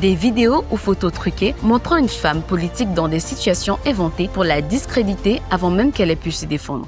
Des vidéos ou photos truquées montrant une femme politique dans des situations inventées pour la discréditer avant même qu'elle ait pu se défendre.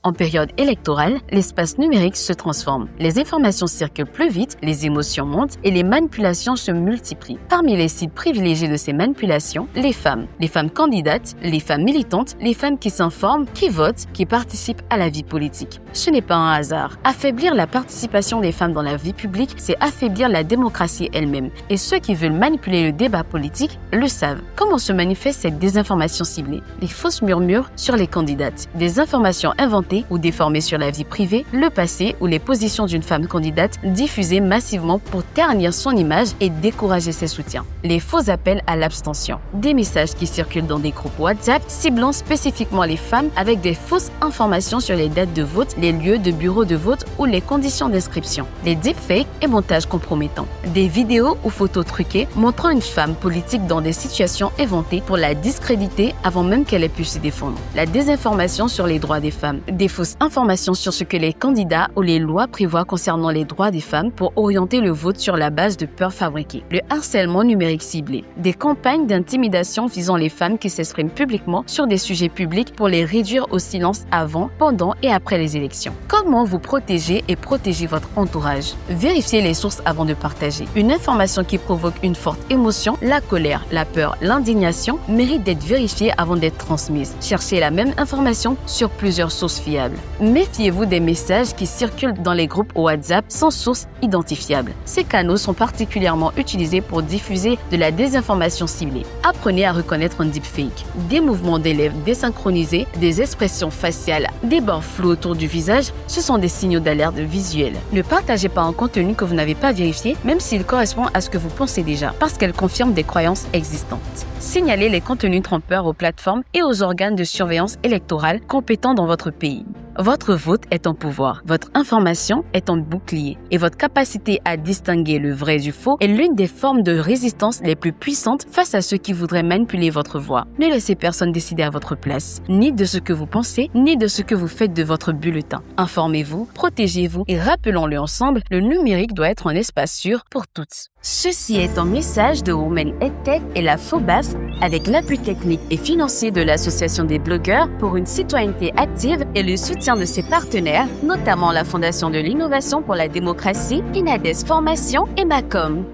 En période électorale, l'espace numérique se transforme. Les informations circulent plus vite, les émotions montent et les manipulations se multiplient. Parmi les cibles privilégiées de ces manipulations, les femmes candidates, les femmes militantes, les femmes qui s'informent, qui votent, qui participent à la vie politique. Ce n'est pas un hasard. Affaiblir la participation des femmes dans la vie publique, c'est affaiblir la démocratie elle-même. Et ceux qui veulent manipuler le débat politique le savent. Comment se manifeste cette désinformation ciblée? Les fausses murmures sur les candidates, des informations inventées ou déformées sur la vie privée, le passé ou les positions d'une femme candidate diffusées massivement pour ternir son image et décourager ses soutiens. Les faux appels à l'abstention, des messages qui circulent dans des groupes WhatsApp ciblant spécifiquement les femmes avec des fausses informations sur les dates de vote, les lieux de bureaux de vote ou les conditions d'inscription. Les deepfakes et montages compromettants, des vidéos ou photos truquées montrant une femme politique dans des situations inventées pour la discréditer avant même qu'elle ait pu se défendre. La désinformation sur les droits des femmes, des fausses informations sur ce que les candidats ou les lois prévoient concernant les droits des femmes pour orienter le vote sur la base de peurs fabriquées. Le harcèlement numérique ciblé, des campagnes d'intimidation visant les femmes qui s'expriment publiquement sur des sujets publics pour les réduire au silence avant, pendant et après les élections. Comment vous protéger et protéger votre entourage? Vérifiez les sources avant de partager. Une information qui provoque une forte émotion, la colère, la peur, l'indignation, mérite d'être vérifiée avant d'être transmise. Cherchez la même information sur plusieurs sources fiables. Méfiez-vous des messages qui circulent dans les groupes WhatsApp sans source identifiable. Ces canaux sont particulièrement utilisés pour diffuser de la désinformation ciblée. Apprenez à reconnaître un deepfake. Des mouvements des lèvres désynchronisés, des expressions faciales, des bords flous autour du visage, ce sont des signaux d'alerte visuelle. Ne partagez pas un contenu que vous n'avez pas vérifié, même s'il correspond à ce que vous pensez déjà, parce qu'elle confirme des croyances existantes. Signalez les contenus trompeurs aux plateformes et aux organes de surveillance électorale compétents dans votre pays. Votre vote est en pouvoir, votre information est en bouclier et votre capacité à distinguer le vrai du faux est l'une des formes de résistance les plus puissantes face à ceux qui voudraient manipuler votre voix. Ne laissez personne décider à votre place, ni de ce que vous pensez, ni de ce que vous faites de votre bulletin. Informez-vous, protégez-vous et rappelons-le ensemble, le numérique doit être un espace sûr pour toutes. Ceci est un message de Women EdTech et la FOBAF avec l'appui technique et financier de l'Association des blogueurs pour une citoyenneté active et le soutien de ses partenaires, notamment la Fondation de l'innovation pour la démocratie, Inades Formation et Macom.